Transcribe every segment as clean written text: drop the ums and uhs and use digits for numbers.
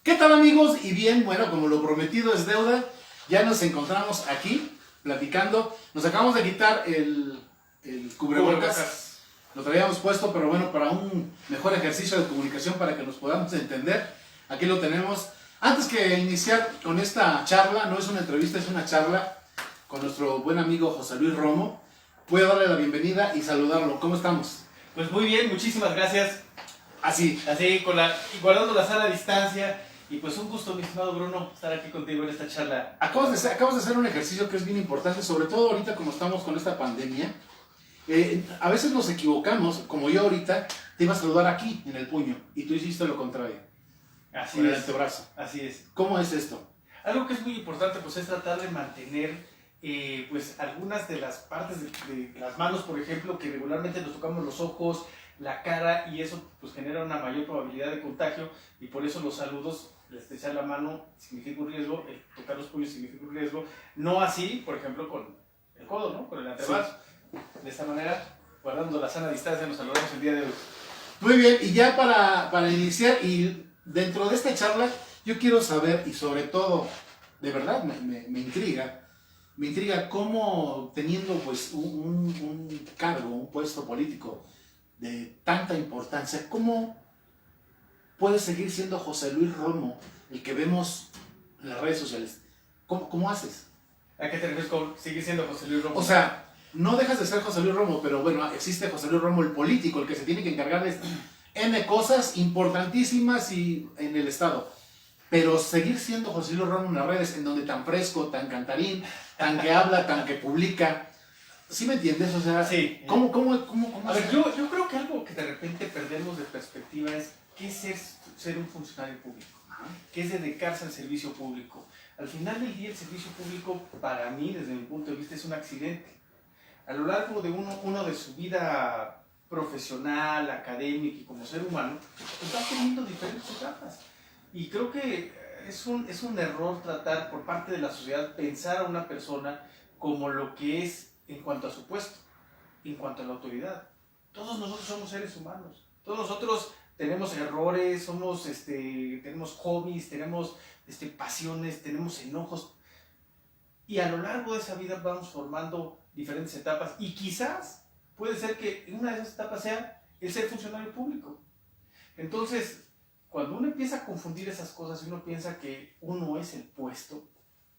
¿Qué tal, amigos? Y bien, bueno, como lo prometido es deuda, ya nos encontramos aquí platicando. Nos acabamos de quitar el cubrebocas, lo traíamos puesto, pero bueno, para un mejor ejercicio de comunicación, para que nos podamos entender, aquí lo tenemos. Antes que iniciar con esta charla, no es una entrevista, es una charla con nuestro buen amigo José Luis Romo, puedo darle la bienvenida y saludarlo. ¿Cómo estamos? Pues muy bien, muchísimas gracias. Así, Guardando la sana distancia. Y pues un gusto, mi estimado Bruno, estar aquí contigo en esta charla. acabas de hacer un ejercicio que es bien importante, sobre todo ahorita como estamos con esta pandemia. A veces nos equivocamos, como yo ahorita, te iba a saludar aquí, en el puño, y tú hiciste lo contrario, Así con el es. antebrazo. Así es. ¿Cómo es esto? Algo que es muy importante pues es tratar de mantener pues algunas de las partes de las manos, por ejemplo, que regularmente nos tocamos los ojos, la cara, y eso pues genera una mayor probabilidad de contagio, y por eso los saludos, el estrechar la mano significa un riesgo, el tocar los puños significa un riesgo, no así, por ejemplo, con el codo, ¿no? Con el antebrazo. Sí. De esta manera, guardando la sana distancia, nos saludamos el día de hoy. Muy bien, y ya para iniciar, y dentro de esta charla, yo quiero saber, y sobre todo, de verdad me intriga cómo teniendo pues un cargo, un puesto político de tanta importancia, ¿cómo puedes seguir siendo José Luis Romo, el que vemos en las redes sociales? ¿Cómo haces? ¿A qué te refieres con seguir siendo José Luis Romo? O sea, no dejas de ser José Luis Romo, pero bueno, existe José Luis Romo el político, el que se tiene que encargar de N cosas importantísimas y en el Estado. Pero seguir siendo José Luis Romo en las redes, en donde tan fresco, tan cantarín, tan que habla, tan que publica, ¿sí me entiendes? O sea, sí. ¿cómo A ver, yo creo que algo que de repente perdemos de perspectiva es qué es ser un funcionario público, qué es dedicarse al servicio público. Al final del día, el servicio público, para mí, desde mi punto de vista, es un accidente. A lo largo de uno de su vida profesional, académica y como ser humano, pues va teniendo diferentes etapas. Y creo que es un error tratar por parte de la sociedad pensar a una persona como lo que es en cuanto a su puesto, en cuanto a la autoridad. Todos nosotros somos seres humanos, todos nosotros tenemos errores, tenemos hobbies, tenemos pasiones, tenemos enojos, y a lo largo de esa vida vamos formando diferentes etapas, y quizás puede ser que una de esas etapas sea el ser funcionario público. Entonces, cuando uno empieza a confundir esas cosas y uno piensa que uno es el puesto,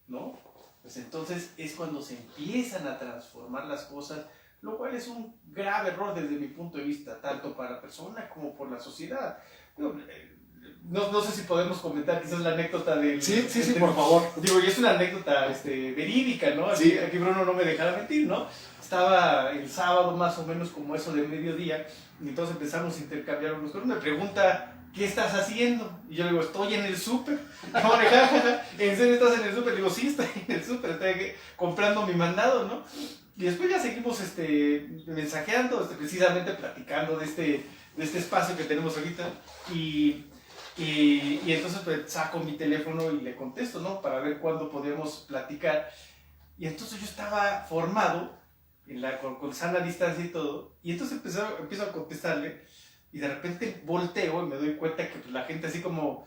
¿no? Pues entonces es cuando se empiezan a transformar las cosas, lo cual es un grave error desde mi punto de vista, tanto para la persona como por la sociedad. No sé si podemos comentar quizás la anécdota del... Sí, por favor. Digo, y es una anécdota verídica, ¿no? Aquí Bruno no me dejará mentir, ¿no? Estaba el sábado más o menos como eso de mediodía, y entonces empezamos a intercambiar unos cosas. Me pregunta, ¿qué estás haciendo? Y yo le digo, estoy en el súper. No, ¿en serio estás en el súper? Le digo, sí, estoy en el súper, estoy comprando mi mandado, ¿no? Y después ya seguimos mensajeando, precisamente platicando de este espacio que tenemos ahorita. Y entonces pues, saco mi teléfono y le contesto, ¿no? Para ver cuándo podemos platicar. Y entonces yo estaba formado con sana distancia y todo. Y entonces empiezo a contestarle. Y de repente volteo y me doy cuenta que pues, la gente así como,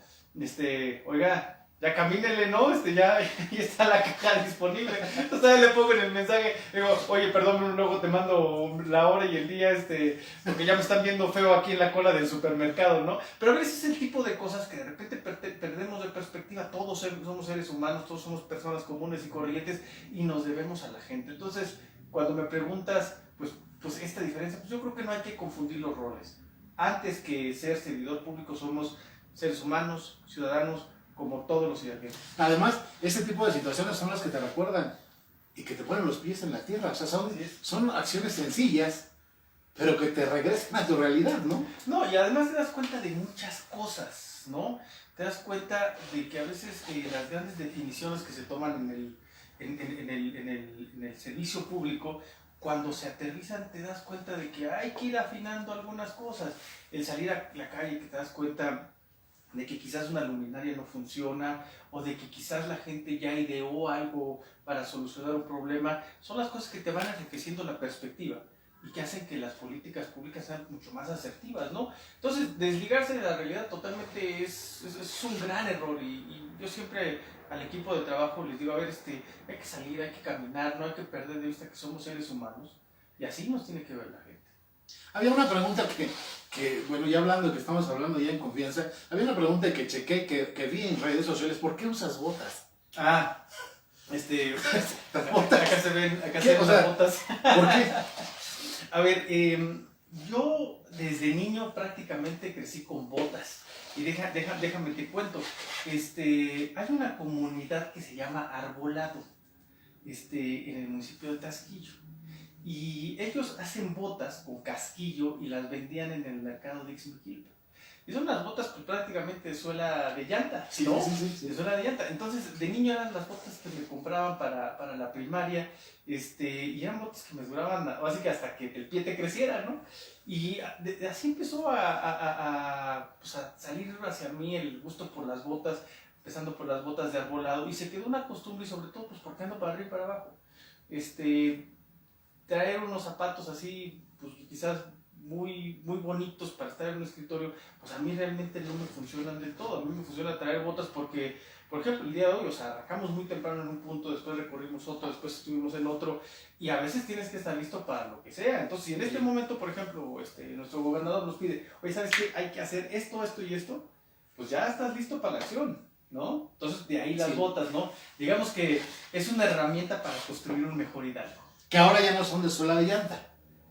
oiga, ya camínele, ¿no? Ya está la caja disponible. Entonces le pongo en el mensaje, digo, oye, perdón, luego te mando la hora y el día, porque ya me están viendo feo aquí en la cola del supermercado, ¿no? Pero a veces es el tipo de cosas que de repente perdemos de perspectiva. Todos somos seres humanos, todos somos personas comunes y corrientes y nos debemos a la gente. Entonces, cuando me preguntas, pues esta diferencia, pues yo creo que no hay que confundir los roles. Antes que ser servidor público somos seres humanos, ciudadanos, como todos los ciudadanos. Además, este tipo de situaciones son las que te recuerdan y que te ponen los pies en la tierra. O sea, son acciones sencillas, pero que te regresan a tu realidad, ¿no? No, y además te das cuenta de muchas cosas, ¿no? Te das cuenta de que a veces las grandes definiciones que se toman en el servicio público, cuando se aterrizan te das cuenta de que hay que ir afinando algunas cosas. El salir a la calle, que te das cuenta de que quizás una luminaria no funciona, o de que quizás la gente ya ideó algo para solucionar un problema, son las cosas que te van enriqueciendo la perspectiva. y que hacen que las políticas públicas sean mucho más asertivas, ¿no? Entonces, desligarse de la realidad totalmente es un gran error y yo siempre al equipo de trabajo les digo, a ver, hay que salir, hay que caminar, no hay que perder de vista que somos seres humanos y así nos tiene que ver la gente. Había una pregunta bueno, ya hablando, que estamos hablando ya en confianza, había una pregunta que chequé, que vi en redes sociales, ¿por qué usas botas? Ah, acá se ven las botas. ¿Por qué? A ver, yo desde niño prácticamente crecí con botas. Y déjame te cuento. Hay una comunidad que se llama Arbolado, en el municipio de Tasquillo. Y ellos hacen botas con casquillo y las vendían en el mercado de Ixmiquilpan. Y son unas botas pues, prácticamente de suela de llanta, ¿no? Sí. De suela de llanta. Entonces, de niño eran las botas que me compraban para la primaria, y eran botas que me duraban, así que hasta que el pie te creciera, ¿no? Y así empezó pues, a salir hacia mí el gusto por las botas, empezando por las botas de Arbolado, y se quedó una costumbre, y sobre todo, pues porque ando para arriba y para abajo. Traer unos zapatos así, pues quizás muy bonitos para estar en un escritorio, pues a mí realmente no me funcionan del todo. A mí me funciona traer botas porque, por ejemplo, el día de hoy, o sea, arrancamos muy temprano en un punto, después recorrimos otro, después estuvimos en otro, y a veces tienes que estar listo para lo que sea. Entonces, si en este momento, por ejemplo, nuestro gobernador nos pide, oye, ¿sabes qué? Hay que hacer esto, esto y esto, pues ya estás listo para la acción, ¿no? Entonces, de ahí las botas, ¿no? Digamos que es una herramienta para construir un mejor Hidalgo. Que ahora ya no son de suela de llanta.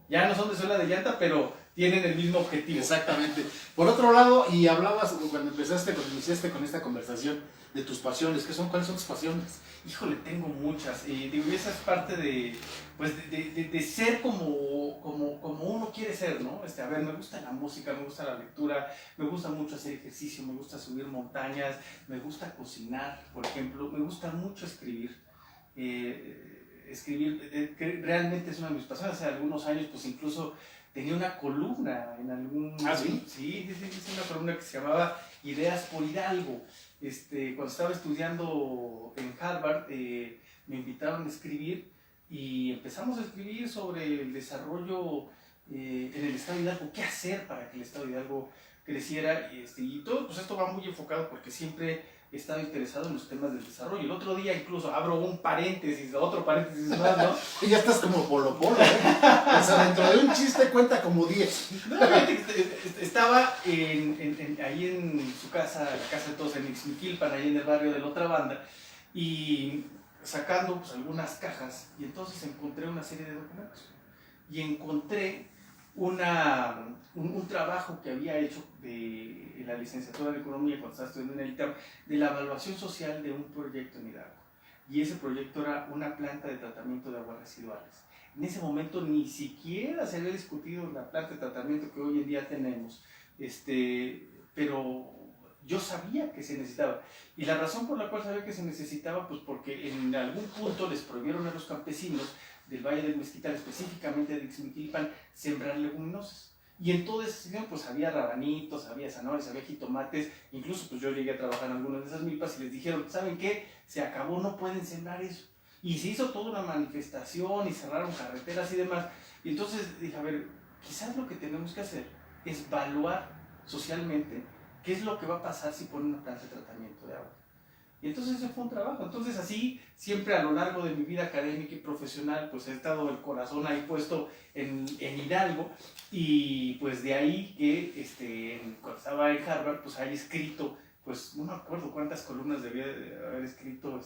Ya no son de suela de llanta, pero tienen el mismo objetivo. Exactamente. Por otro lado, y hablabas cuando iniciaste con esta conversación de tus pasiones, ¿cuáles son tus pasiones? Híjole, tengo muchas. Digo, esa es parte de ser como uno quiere ser, ¿no? A ver, me gusta la música, me gusta la lectura, me gusta mucho hacer ejercicio, me gusta subir montañas, me gusta cocinar, por ejemplo, me gusta mucho escribir. Escribir realmente es una de mis pasiones. Hace algunos años, pues incluso tenía una columna en algún... ¿Ah, sí? Sí, hice una columna que se llamaba Ideas por Hidalgo. Cuando estaba estudiando en Harvard, me invitaron a escribir y empezamos a escribir sobre el desarrollo en el Estado de Hidalgo, qué hacer para que el Estado de Hidalgo creciera, y todo, pues esto va muy enfocado porque siempre he estado interesado en los temas del desarrollo. El otro día incluso abro un paréntesis, otro paréntesis más, ¿no? Y ya estás como Polo Polo, ¿eh? O sea, dentro de un chiste cuenta como 10. No, estaba ahí en su casa, la casa de todos en Ixmiquilpan, ahí en el barrio de la otra banda, y sacando pues, algunas cajas, y entonces encontré una serie de documentos. Y encontré un trabajo que había hecho en la licenciatura de Economía cuando estaba estudiando en el ITAM, de la evaluación social de un proyecto en Hidalgo. Y ese proyecto era una planta de tratamiento de aguas residuales. En ese momento ni siquiera se había discutido la planta de tratamiento que hoy en día tenemos, pero yo sabía que se necesitaba. Y la razón por la cual sabía que se necesitaba, pues porque en algún punto les prohibieron a los campesinos del Valle del Mezquital, específicamente de Ixmiquilpan, sembrar leguminosas. Y en todo ese sitio pues había rabanitos, había zanahorias, había jitomates, incluso pues yo llegué a trabajar en algunas de esas milpas y les dijeron, ¿saben qué? Se acabó, no pueden sembrar eso. Y se hizo toda una manifestación y cerraron carreteras y demás. Y entonces dije, a ver, quizás lo que tenemos que hacer es evaluar socialmente qué es lo que va a pasar si ponen una planta de tratamiento de agua. Y entonces ese fue un trabajo. Entonces así, siempre a lo largo de mi vida académica y profesional, pues he estado el corazón ahí puesto en Hidalgo. Y pues de ahí que cuando estaba en Harvard, pues haya escrito, pues no me acuerdo cuántas columnas debía de haber escrito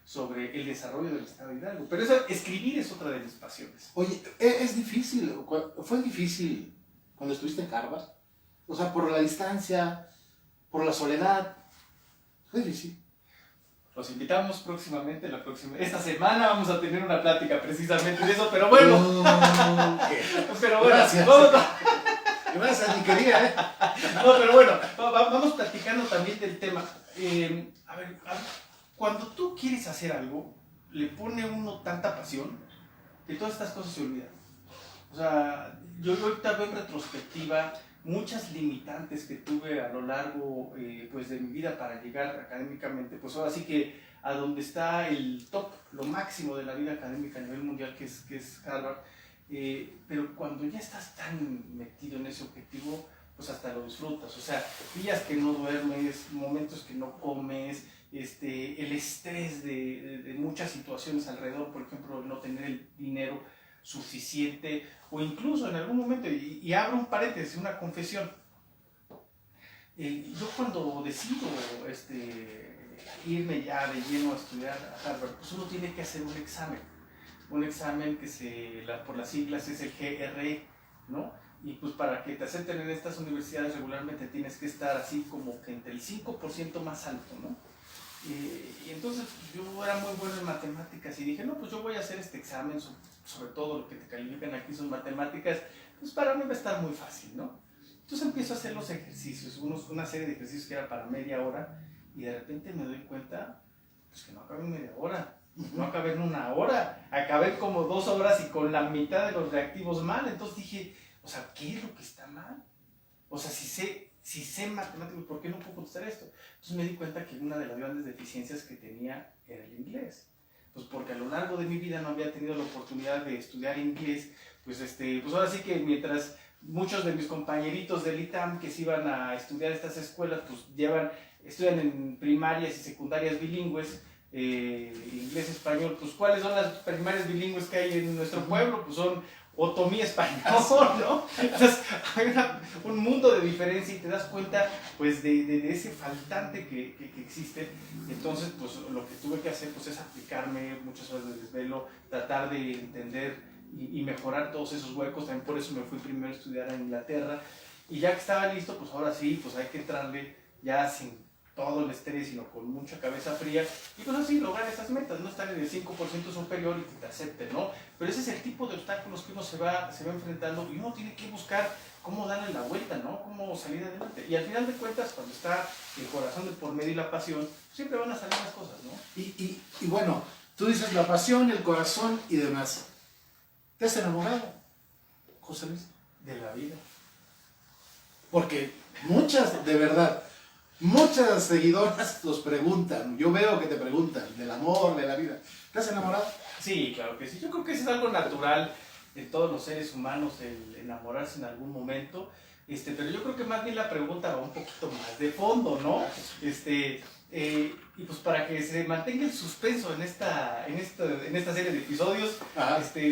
sobre el desarrollo del Estado de Hidalgo. Pero escribir es otra de mis pasiones. Oye, es difícil, fue difícil cuando estuviste en Harvard. O sea, por la distancia, por la soledad, fue difícil. Los invitamos próximamente, esta semana vamos a tener una plática precisamente de eso, pero bueno. Pero bueno, gracias. Gracias, mi querida. No, pero bueno, vamos platicando también del tema. A ver, cuando tú quieres hacer algo, le pone uno tanta pasión que todas estas cosas se olvidan. O sea, yo ahorita veo en retrospectiva muchas limitantes que tuve a lo largo pues de mi vida para llegar académicamente, pues ahora sí que a donde está el top, lo máximo de la vida académica a nivel mundial, que es Harvard, pero cuando ya estás tan metido en ese objetivo, pues hasta lo disfrutas. O sea, días que no duermes, momentos que no comes, el estrés de muchas situaciones alrededor, por ejemplo, el no tener el dinero suficiente, o incluso en algún momento, y abro un paréntesis, una confesión. Yo cuando decido irme ya de lleno a estudiar a Harvard, pues uno tiene que hacer un examen que por las siglas es el GRE, ¿no? Y pues para que te acepten en estas universidades regularmente tienes que estar así como que entre el 5% más alto, ¿no? Y entonces yo era muy bueno en matemáticas y dije, no, pues yo voy a hacer este examen, sobre todo lo que te califican aquí son matemáticas, pues para mí va a estar muy fácil, ¿no? Entonces empiezo a hacer los ejercicios, una serie de ejercicios que era para media hora, y de repente me doy cuenta pues que no acabé en media hora, no acabé en una hora, acabé como 2 horas y con la mitad de los reactivos mal. Entonces dije, o sea, ¿qué es lo que está mal? O sea, si sé matemáticas, ¿por qué no puedo contestar esto? Entonces me di cuenta que una de las grandes deficiencias que tenía era el inglés. Pues porque a lo largo de mi vida no había tenido la oportunidad de estudiar inglés, pues ahora sí que mientras muchos de mis compañeritos del ITAM que se iban a estudiar estas escuelas, pues estudian en primarias y secundarias bilingües, inglés-español, pues ¿cuáles son las primarias bilingües que hay en nuestro pueblo? Pues son otomí español, ¿no? Entonces hay un mundo de diferencia y te das cuenta pues de ese faltante que existe. Entonces pues lo que tuve que hacer pues es aplicarme muchas horas de desvelo, tratar de entender y mejorar todos esos huecos. También por eso me fui primero a estudiar a Inglaterra, y ya que estaba listo pues ahora sí, pues hay que entrarle ya sin todo el estrés, sino con mucha cabeza fría, y pues así lograr esas metas, no estar en el 5% superior y que te acepten, ¿no? Pero ese es el tipo de obstáculos que uno se va enfrentando, y uno tiene que buscar cómo darle la vuelta, ¿no? Cómo salir adelante. Y al final de cuentas, cuando está el corazón de por medio y la pasión, siempre van a salir las cosas, ¿no? Y bueno, tú dices la pasión, el corazón y demás. ¿Te has enamorado, José Luis? De la vida. Porque de verdad, muchas seguidoras los preguntan, yo veo que te preguntan del amor, de la vida. ¿Te has enamorado? Sí, claro que sí. Yo creo que eso es algo natural en todos los seres humanos, el enamorarse en algún momento. Pero yo creo que más bien la pregunta va un poquito más de fondo, ¿no? Y pues para que se mantenga el suspenso en esta serie de episodios,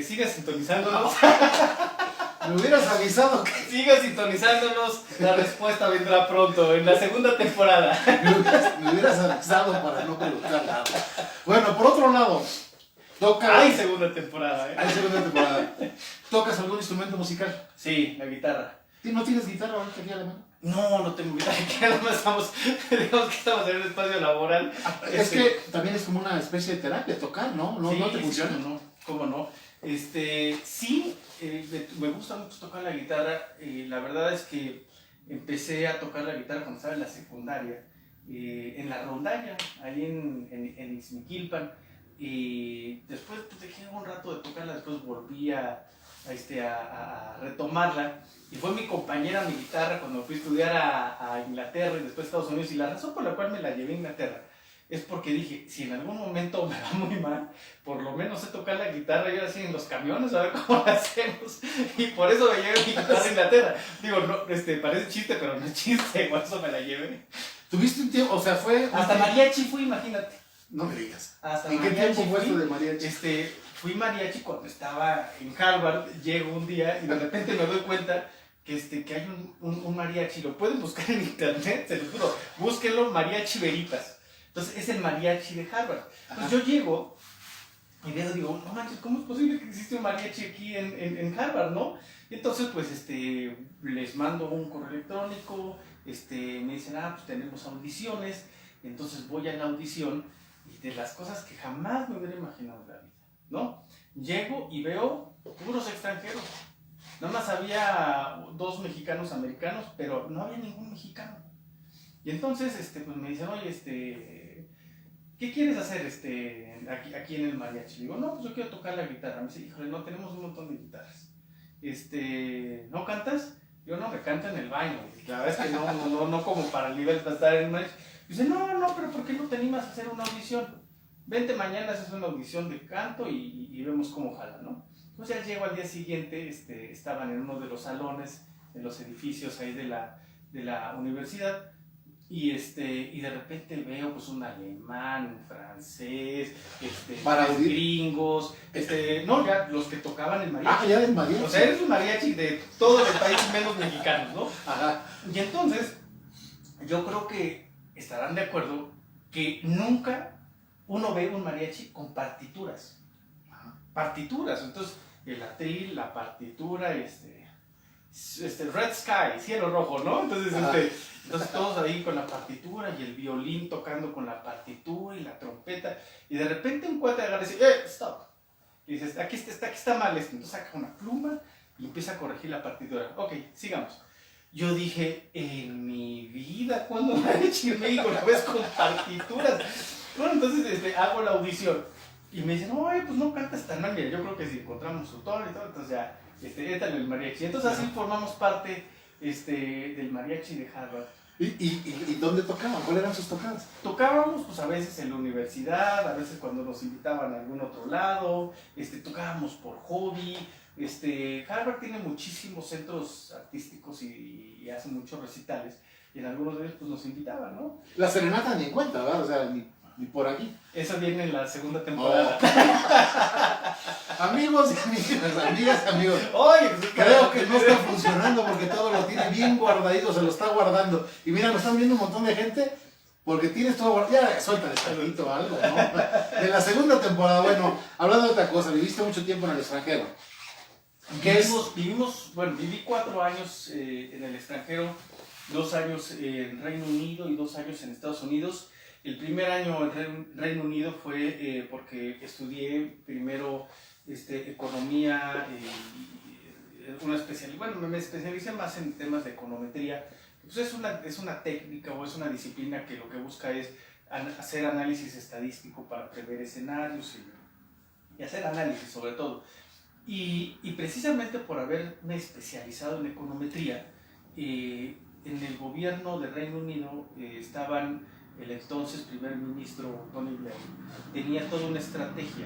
siga sintonizándonos. Me hubieras avisado que... Siga sintonizándonos, la respuesta vendrá pronto, en la segunda temporada. Me hubieras avisado para no preguntar nada. Bueno, por otro lado, Hay segunda temporada, ¿eh? Hay segunda temporada. ¿Tocas algún instrumento musical? Sí, la guitarra. ¿No tienes guitarra ahorita aquí a la mano? No tengo guitarra, que digamos que estamos en un espacio laboral. Es que también es como una especie de terapia, tocar, ¿no? ¿No, sí, no te funciona? No, ¿cómo no? Sí, me gusta mucho tocar la guitarra. La verdad es que empecé a tocar la guitarra cuando estaba en la secundaria, en la rondalla, ahí en Ixmiquilpan. Y después pues, dejé un rato de tocarla, después volví a retomarla, y fue mi compañera mi guitarra cuando fui a estudiar a Inglaterra y después a Estados Unidos. Y la razón por la cual me la llevé a Inglaterra es porque dije, si en algún momento me va muy mal, por lo menos sé tocar la guitarra, y ahora sí en los camiones, a ver cómo la hacemos. Y por eso me llevé mi guitarra a Inglaterra. Digo, no, parece chiste, pero no es chiste, por eso me la llevé. ¿Tuviste un tiempo? O sea, fue... Hasta mariachi fui, imagínate. No me digas. Hasta ¿En qué tiempo fue esto de mariachi? Fui mariachi cuando estaba en Harvard. Llego un día y de repente me doy cuenta que hay un mariachi. Lo pueden buscar en internet, se los juro. Búsquenlo, Mariachi Veritas. Entonces es el mariachi de Harvard. Entonces yo llego y digo, no manches, ¿cómo es posible que existe un mariachi aquí en Harvard, no? Y entonces pues les mando un correo electrónico, me dicen, pues tenemos audiciones. Entonces voy a la audición, y de las cosas que jamás me hubiera imaginado en la vida, ¿no? Llego y veo puros extranjeros. Nada más había 2 mexicanos americanos, pero no había ningún mexicano. Y entonces pues me dicen, oye, ¿qué quieres hacer aquí en el mariachi? Le digo, no, pues yo quiero tocar la guitarra. Me dice, híjole, no, tenemos un montón de guitarras. ¿No cantas? Yo no, me canto en el baño. La verdad es que no como para el nivel para estar en el mariachi. Dice, no, pero ¿por qué no te animas a hacer una audición? Vente mañana, haces una audición de canto y vemos cómo jala, ¿no? Pues ya llego al día siguiente, estaban en uno de los salones, en los edificios ahí de la universidad, y de repente veo pues un alemán, un francés, gringos, no, ya los que tocaban el mariachi. Ah, ya del mariachi. O sea, eres un mariachi de todos los países menos mexicanos, ¿no? Ajá. Y entonces, yo creo que estarán de acuerdo que nunca uno ve un mariachi con partituras. Partituras, entonces el atril, la partitura, Red Sky, cielo rojo, ¿no? Entonces, entonces todos ahí con la partitura y el violín tocando con la partitura y la trompeta, y de repente un cuate agarra y dice, stop. Y dices, aquí está mal esto. Entonces saca una pluma y empieza a corregir la partitura. Ok, sigamos. Yo dije, en mi vida, ¿cuándo me han hecho en México una vez con partituras? Bueno, entonces hago la audición y me dicen, oye, pues no cantas tan mal. Mira, yo creo que si encontramos su tono y todo, entonces ya, éntale el mariachi. Entonces así formamos parte del mariachi de Harvard. ¿Y dónde tocaban? ¿Cuáles eran sus tocadas? Tocábamos pues a veces en la universidad, a veces cuando nos invitaban a algún otro lado, tocábamos por hobby. Harvard tiene muchísimos centros artísticos y hace muchos recitales, y en algunos de ellos pues nos invitaban, ¿no? La serenata ni en cuenta, ¿verdad? O sea, ni por aquí. Eso viene en la segunda temporada. Oh. Amigos y amigas, amigos. Oye, pues, creo que no está funcionando porque todo lo tiene bien guardadito, se lo está guardando. Y mira, nos están viendo un montón de gente porque tienes todo guardado. Ya, suéltale tantito o algo, ¿no? En la segunda temporada, bueno, hablando de otra cosa, viviste mucho tiempo en el extranjero. Viví 4 años en el extranjero, 2 años en Reino Unido y 2 años en Estados Unidos. El primer año en Reino Unido fue porque estudié primero economía, una me especialicé más en temas de econometría. Pues es una técnica o es una disciplina que lo que busca es hacer análisis estadístico para prever escenarios y hacer análisis sobre todo. Y precisamente por haberme especializado en econometría, en el gobierno de Reino Unido estaban el entonces primer ministro Tony Blair, tenía toda una estrategia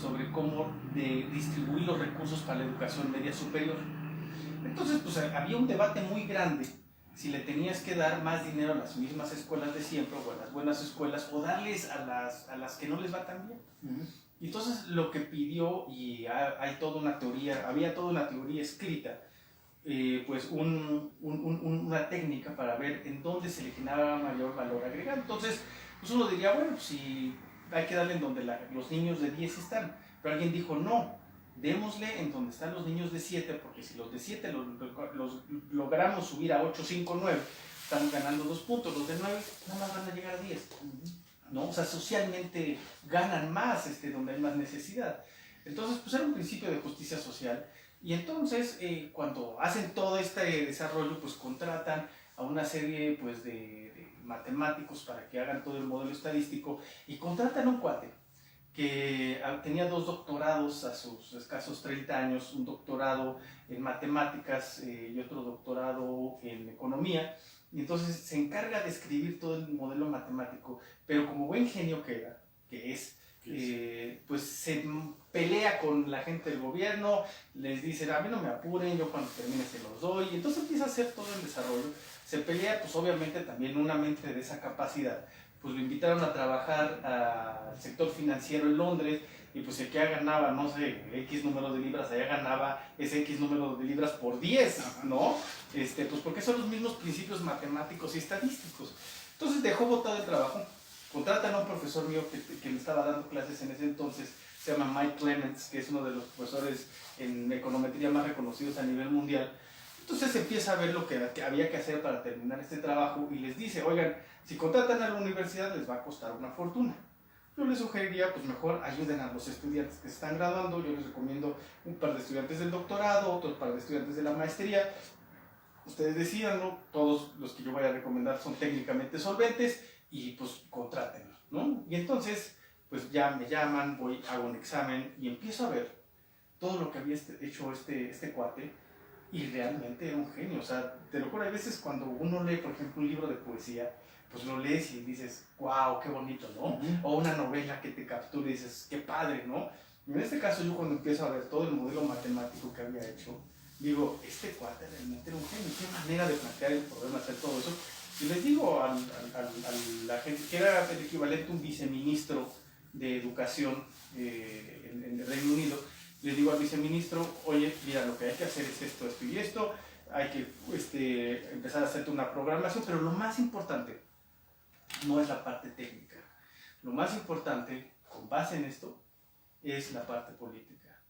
sobre cómo distribuir los recursos para la educación media superior. Entonces pues había un debate muy grande si le tenías que dar más dinero a las mismas escuelas de siempre o a las buenas escuelas, o darles a las que no les va tan bien. Y entonces lo que pidió, y había toda una teoría escrita, pues una técnica para ver en dónde se le generaba mayor valor agregado. Entonces, pues uno diría, bueno, pues si hay que darle en donde los niños de 10 están. Pero alguien dijo, no, démosle en donde están los niños de 7, porque si los de 7 los logramos subir a 8, 5, 9, estamos ganando 2 puntos. Los de 9 nada más van a llegar a 10. ¿No? O sea, socialmente ganan más donde hay más necesidad. Entonces, pues era un principio de justicia social. Y entonces, cuando hacen todo este desarrollo, pues contratan a una serie pues, de matemáticos para que hagan todo el modelo estadístico, y contratan a un cuate que tenía 2 doctorados a sus escasos 30 años, un doctorado en matemáticas y otro doctorado en economía. Y entonces se encarga de escribir todo el modelo matemático, pero como buen genio pues se pelea con la gente del gobierno, les dice, a mí no me apuren, yo cuando termine se los doy, y entonces empieza a hacer todo el desarrollo, se pelea, pues obviamente también una mente de esa capacidad, pues lo invitaron a trabajar al sector financiero en Londres, y pues el que ganaba, no sé, X número de libras, allá ganaba ese X número de libras por 10, ¿no? Pues porque son los mismos principios matemáticos y estadísticos. Entonces dejó botado el trabajo, contratan a un profesor mío que me estaba dando clases en ese entonces, se llama Mike Clements, que es uno de los profesores en econometría más reconocidos a nivel mundial. Entonces empieza a ver lo que había que hacer para terminar este trabajo y les dice, oigan, si contratan a la universidad les va a costar una fortuna. Yo les sugeriría, pues mejor ayuden a los estudiantes que se están graduando. Yo les recomiendo un par de estudiantes del doctorado, otro par de estudiantes de la maestría. Ustedes decidan, ¿no? Todos los que yo vaya a recomendar son técnicamente solventes y pues contrátenlos, ¿no? Y entonces, pues ya me llaman, hago un examen y empiezo a ver todo lo que había hecho este cuate, y realmente era un genio. O sea, te lo juro, hay veces cuando uno lee, por ejemplo, un libro de poesía, pues lo lees y dices, wow, qué bonito, ¿no? O una novela que te captura y dices, qué padre, ¿no? En este caso, yo cuando empiezo a ver todo el modelo matemático que había hecho, digo, este cuate realmente era un genio, qué manera de plantear el problema, hacer todo eso. Y les digo a la gente que era el equivalente a un viceministro de educación en el Reino Unido, les digo al viceministro, oye, mira, lo que hay que hacer es esto, esto y esto, hay que empezar a hacerte una programación, pero lo más importante no es la parte técnica. Lo más importante, con base en esto, es la parte política.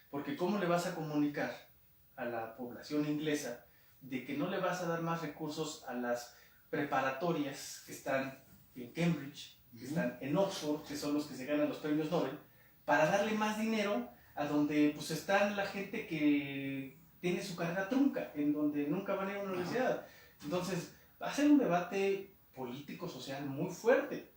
Porque ¿cómo le vas a comunicar a la población inglesa de que no le vas a dar más recursos a las preparatorias que están en Cambridge, que están en Oxford, que son los que se ganan los premios Nobel, para darle más dinero a donde pues están la gente que tiene su carrera trunca, en donde nunca van a ir a una universidad? Entonces, va a ser un debate político-social muy fuerte.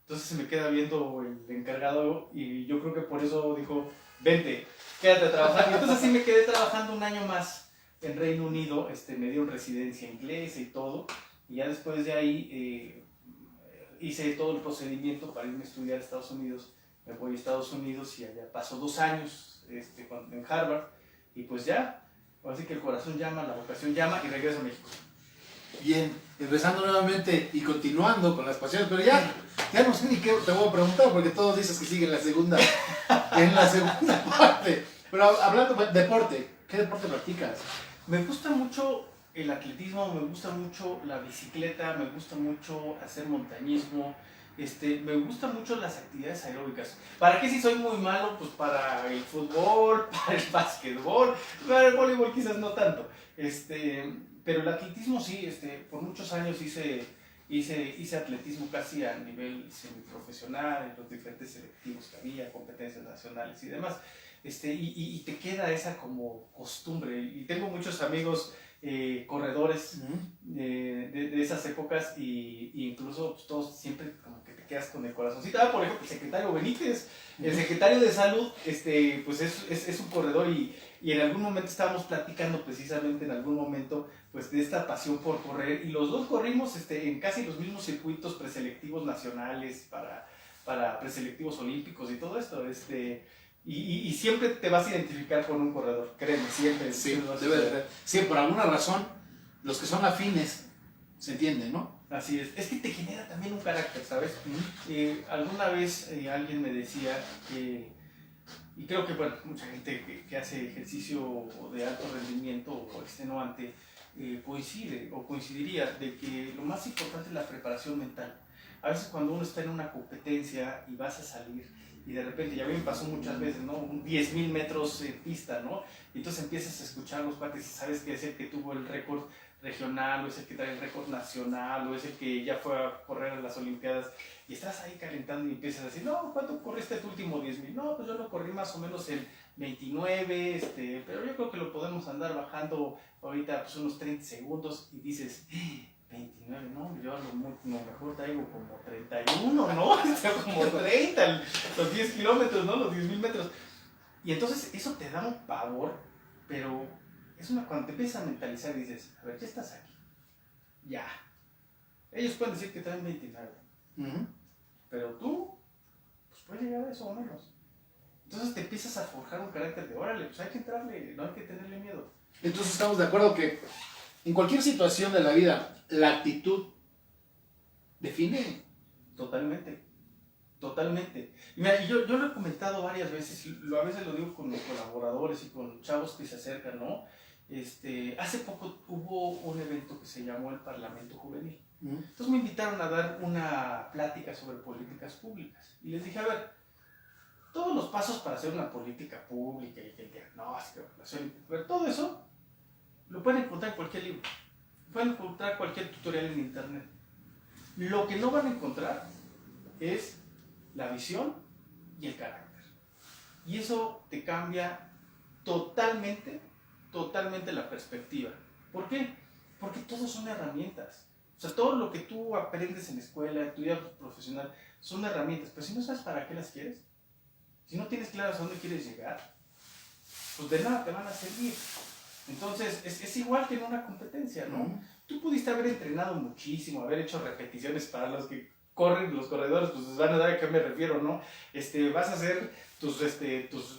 Entonces se me queda viendo el encargado y yo creo que por eso dijo, vente, quédate a trabajar. Y entonces sí me quedé trabajando un año más en Reino Unido, me dieron residencia inglesa y todo, y ya después de ahí hice todo el procedimiento para irme a estudiar a Estados Unidos. Me voy a Estados Unidos y allá paso 2 años en Harvard, y pues ya, así que el corazón llama, la vocación llama y regreso a México. Bien, empezando nuevamente y continuando con las pasiones, pero ya no sé ni qué te voy a preguntar porque todos dices que sigue en la segunda parte. Pero hablando de deporte, ¿qué deporte practicas? Me gusta mucho el atletismo, me gusta mucho la bicicleta, me gusta mucho hacer montañismo, me gustan mucho las actividades aeróbicas. ¿Para qué si soy muy malo? Pues para el fútbol, para el básquetbol, para el voleibol quizás no tanto. Pero el atletismo sí, por muchos años hice atletismo casi a nivel semiprofesional, en los diferentes selectivos que había, competencias nacionales y demás. Y te queda esa como costumbre. Y tengo muchos amigos corredores de esas épocas, y incluso pues, todos siempre como que te quedas con el corazoncito. Por ejemplo, el secretario Benítez, el secretario de salud, pues es un corredor, y en algún momento estábamos platicando precisamente en algún momento pues de esta pasión por correr, y los dos corrimos en casi los mismos circuitos preselectivos nacionales para preselectivos olímpicos y todo esto, y siempre te vas a identificar con un corredor, créeme, siempre. Sí, debe de ser. Sí, por alguna razón, los que son afines, se entiende, ¿no? Así es que te genera también un carácter, ¿sabes? Alguna vez alguien me decía que, y creo que bueno, mucha gente que hace ejercicio de alto rendimiento o extenuante coincide o coincidiría de que lo más importante es la preparación mental. A veces cuando uno está en una competencia y vas a salir, y de repente, ya a mí me pasó muchas veces, ¿no? 10,000 metros en pista, ¿no? Y entonces empiezas a escuchar los cuates y sabes que es el que tuvo el récord regional, o es el que trae el récord nacional, o es el que ya fue a correr a las Olimpiadas, y estás ahí calentando y empiezas a decir, no, ¿cuánto corriste tu último 10,000? No, pues yo lo corrí más o menos en 29, pero yo creo que lo podemos andar bajando ahorita pues unos 30 segundos, y dices, 29, no, yo a lo mejor traigo como 31, ¿no? Como 30, los 10 kilómetros, ¿no? Los 10,000 metros. Y entonces eso te da un pavor, pero cuando te empiezas a mentalizar y dices, a ver, ya estás aquí, ya. Ellos pueden decir que traen 29, pero tú, pues puedes llegar a eso o menos. Entonces te empiezas a forjar un carácter de, órale, pues hay que entrarle, no hay que tenerle miedo. Entonces estamos de acuerdo que en cualquier situación de la vida, la actitud define. Totalmente. Y mira, yo lo he comentado varias veces, y a veces lo digo con mis colaboradores y con chavos que se acercan, ¿no? Hace poco hubo un evento que se llamó el Parlamento Juvenil. Entonces me invitaron a dar una plática sobre políticas públicas. Y les dije, a ver, todos los pasos para hacer una política pública, y el diagnóstico, todo eso lo pueden encontrar en cualquier libro. Pueden encontrar cualquier tutorial en internet. Lo que no van a encontrar es la visión y el carácter. Y eso te cambia totalmente la perspectiva. ¿Por qué? Porque todos son herramientas. O sea, todo lo que tú aprendes en la escuela, en tu vida profesional, son herramientas. Pero si no sabes para qué las quieres, si no tienes claro a dónde quieres llegar, pues de nada te van a servir. Entonces, es igual que en una competencia, ¿no? Tú pudiste haber entrenado muchísimo, haber hecho repeticiones para los que corren los corredores, pues van a dar a qué me refiero, ¿no? Vas a hacer tus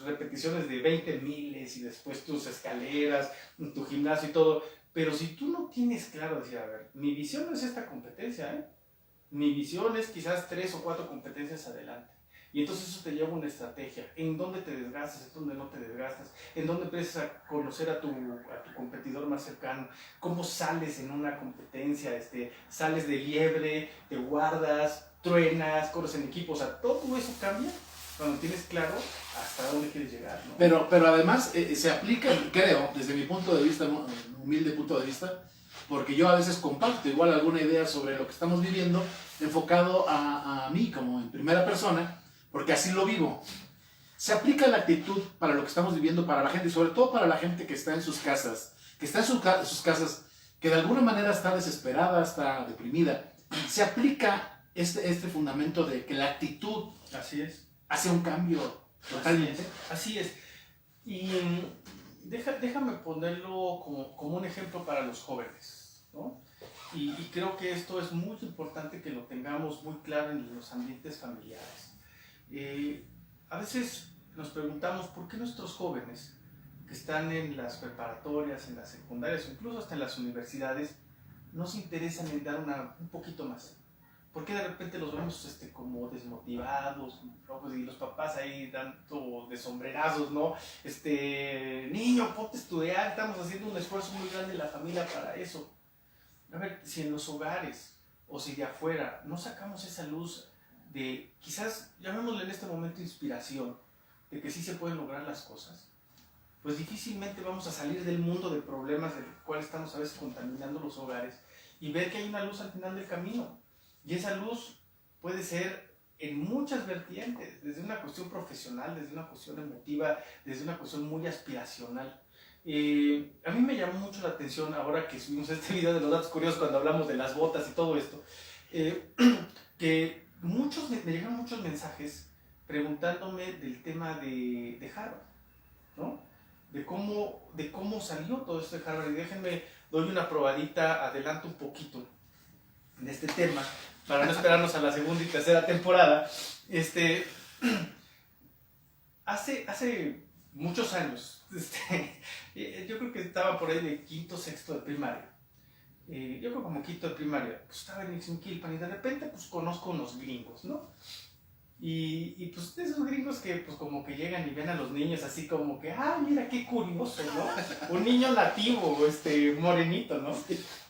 repeticiones de 20 miles y después tus escaleras, tu gimnasio y todo. Pero si tú no tienes claro, decir, a ver, mi visión no es esta competencia, ¿eh? Mi visión es quizás 3 o 4 competencias adelante. Y entonces eso te lleva a una estrategia. En dónde te desgastas, en dónde no te desgastas, en dónde empiezas a conocer a tu competidor más cercano, cómo sales en una competencia, sales de liebre, te guardas, truenas, corres en equipo. O sea, todo eso cambia cuando tienes claro hasta dónde quieres llegar, ¿no? Pero además se aplica, creo, desde mi punto de vista, humilde punto de vista, porque yo a veces comparto igual alguna idea sobre lo que estamos viviendo, enfocado a mí como en primera persona, porque así lo vivo. Se aplica la actitud para lo que estamos viviendo, para la gente, y sobre todo para la gente que está en sus casas, sus casas, que de alguna manera está desesperada, está deprimida. Se aplica este fundamento de que la actitud Así es. hace un cambio totalmente. Así es. Y déjame ponerlo como un ejemplo para los jóvenes, ¿no? Y creo que esto es muy importante que lo tengamos muy claro en los ambientes familiares. A veces nos preguntamos por qué nuestros jóvenes que están en las preparatorias, en las secundarias o incluso hasta en las universidades no se interesan en dar un poquito más. ¿Por qué de repente los vemos como desmotivados, flojos, y los papás ahí dando de sombrerazos, ¿no? Niño, ponte a estudiar, estamos haciendo un esfuerzo muy grande en la familia para eso. A ver, si en los hogares o si de afuera no sacamos esa luz de, quizás, llamémosle en este momento inspiración, de que sí se pueden lograr las cosas, pues difícilmente vamos a salir del mundo de problemas del cual estamos a veces contaminando los hogares y ver que hay una luz al final del camino. Y esa luz puede ser en muchas vertientes, desde una cuestión profesional, desde una cuestión emotiva, desde una cuestión muy aspiracional. A mí me llamó mucho la atención ahora que subimos este video de los datos curiosos cuando hablamos de las botas y todo esto, que me llegaron muchos mensajes preguntándome del tema de Harvard, ¿no? De cómo salió todo esto de Harvard. Y déjenme, doy una probadita, adelanto un poquito de este tema, para no esperarnos a la segunda y tercera temporada. Hace muchos años, yo creo que estaba por ahí de quinto, sexto de primaria. Yo creo como quinto de primaria, pues estaba en Ixmiquilpan y de repente pues conozco unos gringos, ¿no? Y pues de esos gringos que pues como que llegan y ven a los niños así como que, ah, mira qué curioso, ¿no? Un niño nativo, morenito, ¿no?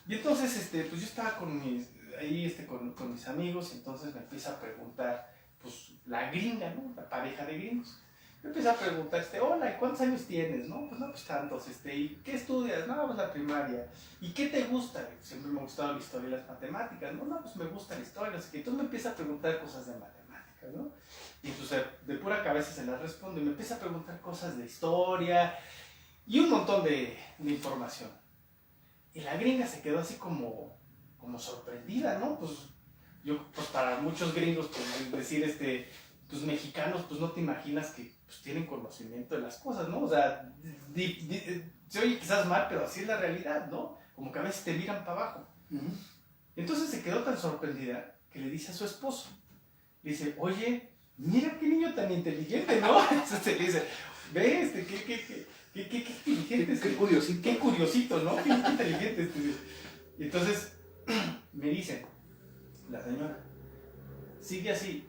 Y entonces, pues yo estaba con mis amigos y entonces me empieza a preguntar, pues la gringa, ¿no? La pareja de gringos. Me empieza a preguntar, hola, ¿y cuántos años tienes? No, pues tantos, ¿y qué estudias? No, pues la primaria. ¿Y qué te gusta? Siempre me ha gustado la historia y las matemáticas, ¿no? No, pues me gusta la historia, así que entonces me empieza a preguntar cosas de matemáticas, ¿no? Y pues de pura cabeza se las respondo y me empieza a preguntar cosas de historia y un montón de información. Y la gringa se quedó así como sorprendida, ¿no? Pues para muchos gringos, pues decir, pues mexicanos, pues no te imaginas que pues, tienen conocimiento de las cosas, ¿no? O sea, se oye quizás mal, pero así es la realidad, ¿no? Como que a veces te miran para abajo. Uh-huh. Entonces se quedó tan sorprendida que le dice a su esposo, le dice, oye, mira qué niño tan inteligente, ¿no? Entonces le dice, ve, qué inteligente. Qué curiosito, ¿no? Qué inteligente. Y entonces me dice la señora, sigue así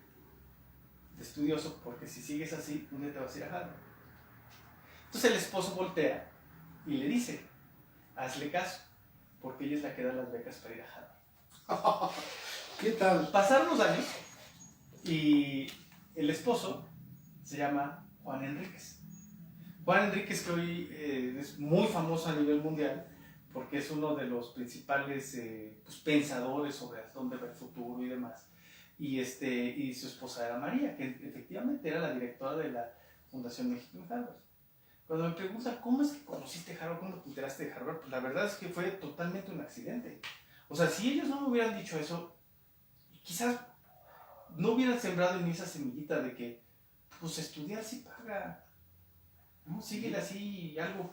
de estudioso, porque si sigues así, un día te vas a ir a Harvard. Entonces el esposo voltea y le dice, hazle caso, porque ella es la que da las becas para ir a Harvard. ¿Qué tal? Pasaron los años y el esposo se llama Juan Enríquez. Juan Enríquez, que hoy es muy famoso a nivel mundial, porque es uno de los principales pues, pensadores sobre dónde va el futuro y demás. Y su esposa era María, que efectivamente era la directora de la Fundación México en Harvard. Cuando me preguntan, ¿cómo es que conociste Harvard? ¿Cómo te enteraste de Harvard? Pues la verdad es que fue totalmente un accidente. O sea, si ellos no me hubieran dicho eso, quizás no hubieran sembrado en mí esa semillita de que, pues estudiar sí paga. ¿no? Síguele así y algo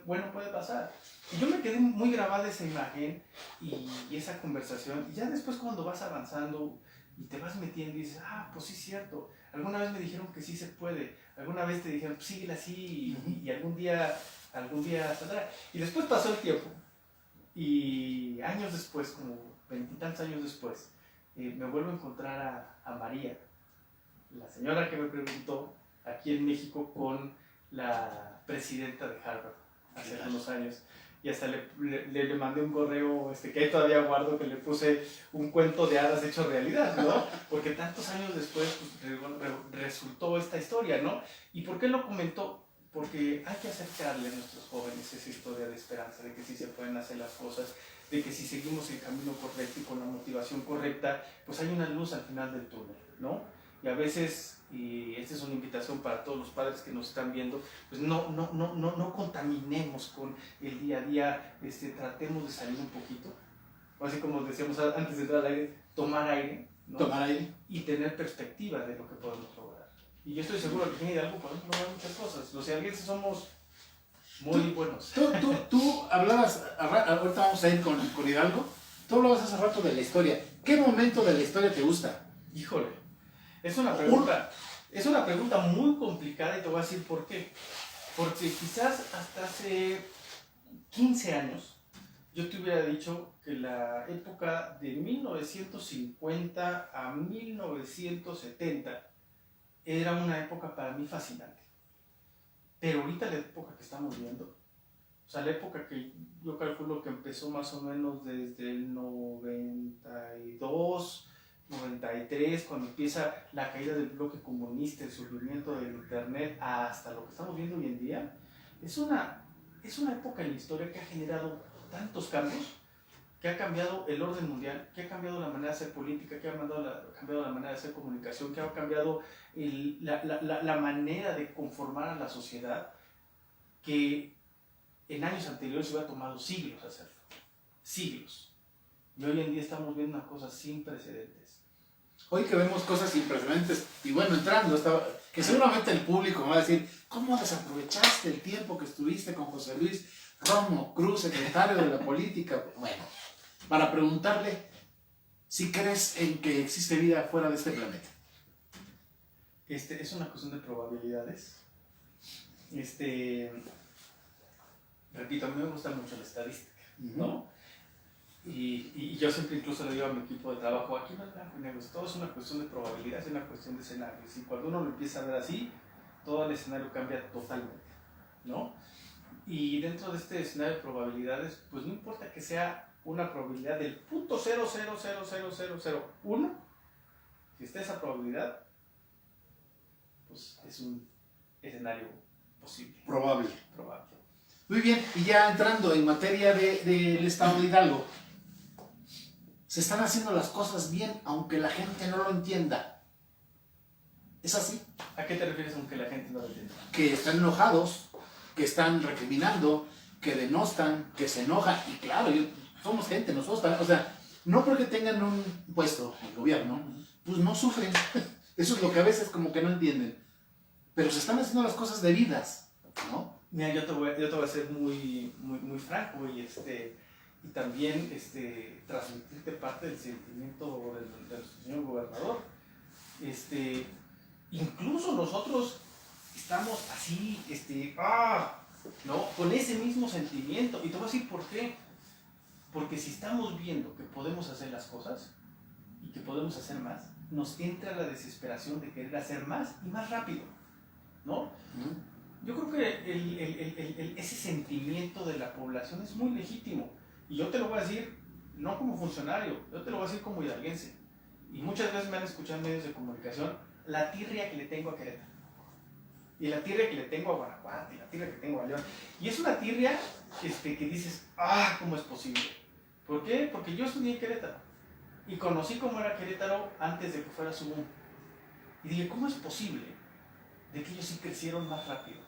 bueno puede pasar. Y yo me quedé muy grabada esa imagen y esa conversación. Y ya después cuando vas avanzando y te vas metiendo y dices, pues sí es cierto. Alguna vez me dijeron que sí se puede. Alguna vez te dijeron, pues síguele así y algún día saldrá. Y después pasó el tiempo. Y años después, como 20 y tantos años después, me vuelvo a encontrar a María, la señora que me preguntó aquí en México con la presidenta de Harvard hace unos años. Y hasta le mandé un correo que ahí todavía guardo, que le puse un cuento de hadas hecho realidad, ¿no? Porque tantos años después pues, resultó esta historia, ¿no? ¿Y por qué lo comentó? Porque hay que acercarle a nuestros jóvenes esa historia de esperanza, de que sí se pueden hacer las cosas, de que si seguimos el camino correcto y con la motivación correcta, pues hay una luz al final del túnel, ¿no? Y a veces, y esta es una invitación para todos los padres que nos están viendo, pues no contaminemos con el día a día, tratemos de salir un poquito, o así como decíamos antes de entrar al aire, tomar aire, ¿no? Tomar aire. Y tener perspectiva de lo que podemos lograr. Y yo estoy seguro que en Hidalgo podemos lograr muchas cosas. Los hidalguenses somos muy buenos. Tú hablabas, ahorita vamos a ir con Hidalgo, tú hablabas hace rato de la historia. ¿Qué momento de la historia te gusta? Híjole, es una pregunta muy complicada y te voy a decir por qué. Porque quizás hasta hace 15 años yo te hubiera dicho que la época de 1950 a 1970 era una época para mí fascinante. Pero ahorita la época que estamos viendo, o sea, la época que yo calculo que empezó más o menos desde el 92, 93, cuando empieza la caída del bloque comunista, el surgimiento del internet, hasta lo que estamos viendo hoy en día, es una época en la historia que ha generado tantos cambios, que ha cambiado el orden mundial, que ha cambiado la manera de hacer política, que ha cambiado la manera de hacer comunicación, que ha cambiado la manera de conformar a la sociedad, que en años anteriores se hubiera tomado siglos hacerlo. Siglos. Y hoy en día estamos viendo una cosa sin precedentes. Hoy que vemos cosas sin precedentes, y bueno, entrando, que seguramente el público me va a decir, ¿cómo desaprovechaste el tiempo que estuviste con José Luis Romo Cruz, secretario de la política? Bueno, para preguntarle si crees en que existe vida fuera de este planeta. Es una cuestión de probabilidades. Repito, a mí me gusta mucho la estadística, ¿no? Y yo siempre incluso le digo a mi equipo de trabajo, aquí no es blanco y negro, todo es una cuestión de probabilidades, es una cuestión de escenarios. Y cuando uno lo empieza a ver así, todo el escenario cambia totalmente, ¿no? Y dentro de este escenario de probabilidades, pues no importa que sea una probabilidad del 0.000001, si está esa probabilidad, pues es un escenario posible. Probable. Muy bien, y ya entrando en materia del estado de Hidalgo, se están haciendo las cosas bien, aunque la gente no lo entienda. ¿Es así? ¿A qué te refieres aunque la gente no lo entienda? Que están enojados, que están recriminando, que denostan, que se enojan, y claro, somos gente, nosotros también, o sea, no porque tengan un puesto en el gobierno, pues no sufren. Eso es lo que a veces como que no entienden. Pero se están haciendo las cosas debidas, ¿no? Mira, yo te voy a ser muy franco y también transmitirte parte del sentimiento del señor gobernador. Incluso nosotros estamos así, ¿no? Con ese mismo sentimiento. Y te voy a decir por qué. Porque si estamos viendo que podemos hacer las cosas y que podemos hacer más, nos entra la desesperación de querer hacer más y más rápido, ¿no? Yo creo que ese sentimiento de la población es muy legítimo. Y yo te lo voy a decir, no como funcionario, yo te lo voy a decir como hidalguense. Y muchas veces me han escuchado en medios de comunicación la tirria que le tengo a Querétaro. Y la tirria que le tengo a Guanajuato, y la tirria que tengo a León. Y es una tirria que dices, ¿cómo es posible? ¿Por qué? Porque yo estudié en Querétaro. Y conocí cómo era Querétaro antes de que fuera su boom. Y dije, ¿cómo es posible de que ellos sí crecieron más rápido?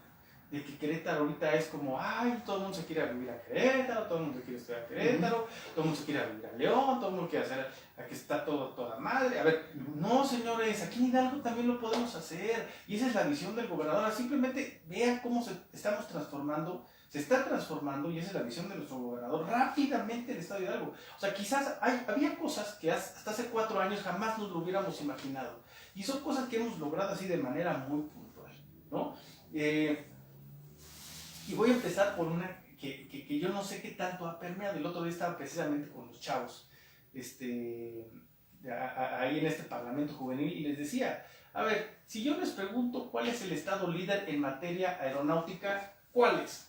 de que Querétaro ahorita es como, ay, todo el mundo se quiere vivir a Querétaro, todo el mundo quiere estudiar a Querétaro, todo el mundo se quiere vivir a León, todo el mundo quiere hacer, aquí está toda madre. A ver, no señores, aquí en Hidalgo también lo podemos hacer, y esa es la visión del gobernador. Simplemente vean cómo estamos transformando, se está transformando, y esa es la visión de nuestro gobernador, rápidamente el estado de Hidalgo. O sea, quizás había cosas que hasta hace 4 años jamás nos lo hubiéramos imaginado, y son cosas que hemos logrado así de manera muy puntual, ¿no? Y voy a empezar por una que yo no sé qué tanto ha permeado. El otro día estaba precisamente con los chavos ahí en este Parlamento Juvenil y les decía, a ver, si yo les pregunto cuál es el estado líder en materia aeronáutica, ¿cuál es?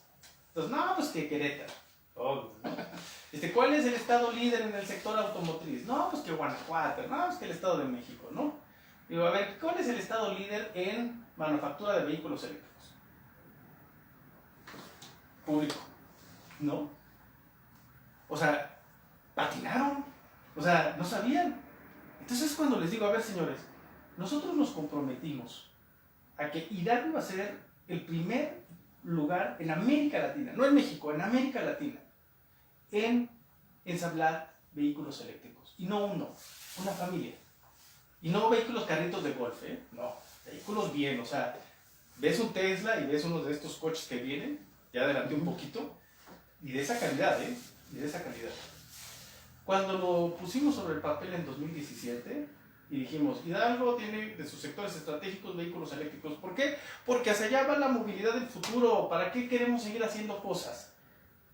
Entonces, no, pues que Querétaro. Oh, ¿no? ¿Cuál es el estado líder en el sector automotriz? No, pues que Guanajuato. No, pues que el Estado de México, ¿no? Digo, a ver, ¿cuál es el estado líder en manufactura de vehículos eléctricos? Público, ¿no? O sea, patinaron, o sea, no sabían. Entonces cuando les digo, a ver señores, nosotros nos comprometimos a que Hidalgo iba a ser el primer lugar en América Latina, no en México, en América Latina, en ensamblar vehículos eléctricos. Y no uno, una familia. Y no vehículos carritos de golf, ¿eh? No, vehículos bien, o sea, ves un Tesla y ves uno de estos coches que vienen, ya adelanté un poquito, y de esa calidad, ¿eh? Y de esa calidad. Cuando lo pusimos sobre el papel en 2017 y dijimos, Hidalgo tiene de sus sectores estratégicos vehículos eléctricos. ¿Por qué? Porque hacia allá va la movilidad del futuro. ¿Para qué queremos seguir haciendo cosas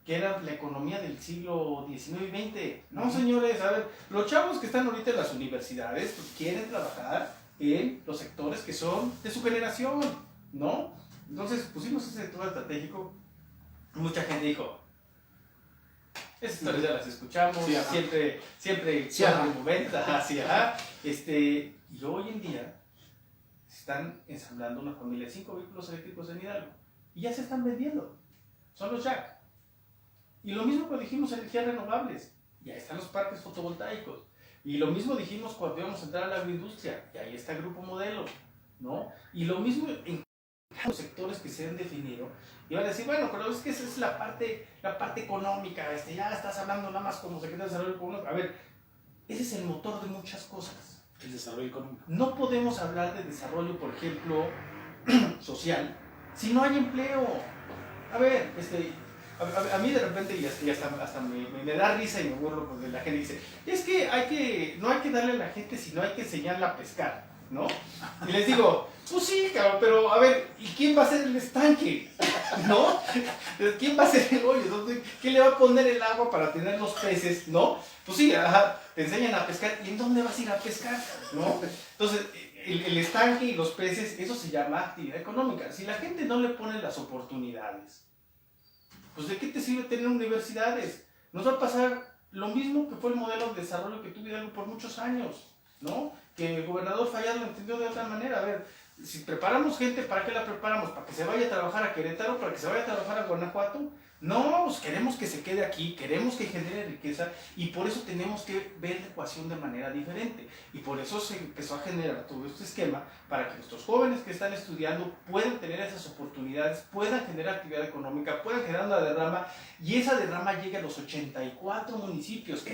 que era la economía del siglo XIX y XX? No, señores, a ver, los chavos que están ahorita en las universidades pues, quieren trabajar en los sectores que son de su generación, ¿no? Entonces pusimos ese sector estratégico. Mucha gente dijo, esas historias ya las escuchamos, sí, siempre sí, momentos, ajá, sí, ajá. Y hoy en día están ensamblando una familia de 5 vehículos eléctricos en Hidalgo y ya se están vendiendo, son los Jack. Y lo mismo cuando dijimos energías renovables, ya están los parques fotovoltaicos. Y lo mismo dijimos cuando íbamos a entrar a la agroindustria, y ahí está el Grupo Modelo, ¿no? Y lo mismo en los sectores que se han definido, y van a decir, bueno, pero es que esa es la parte económica, ya estás hablando nada más como secretario de Desarrollo Económico. A ver, ese es el motor de muchas cosas. El desarrollo económico. No podemos hablar de desarrollo, por ejemplo, social, si no hay empleo. A ver, a mí de repente, y hasta me da risa y me burlo porque la gente dice, es que no hay que darle a la gente, sino hay que enseñarla a pescar, ¿no? Y les digo, pues sí, cabrón, pero a ver, ¿y quién va a ser el estanque? ¿No? ¿Quién va a ser el hoyo? ¿Quién le va a poner el agua para tener los peces? ¿No? Pues sí, ajá, te enseñan a pescar, ¿y en dónde vas a ir a pescar? ¿No? Entonces, el estanque y los peces, eso se llama actividad económica. Si la gente no le pone las oportunidades, pues ¿de qué te sirve tener universidades? Nos va a pasar lo mismo que fue el modelo de desarrollo que tuvo Hidalgo por muchos años, ¿no? Que el gobernador Fallado lo entendió de otra manera. A ver, si preparamos gente, ¿para qué la preparamos? ¿Para que se vaya a trabajar a Querétaro? ¿Para que se vaya a trabajar a Guanajuato? No, pues queremos que se quede aquí, queremos que genere riqueza y por eso tenemos que ver la ecuación de manera diferente. Y por eso se empezó a generar todo este esquema para que nuestros jóvenes que están estudiando puedan tener esas oportunidades, puedan generar actividad económica, puedan generar una derrama y esa derrama llegue a los 84 municipios.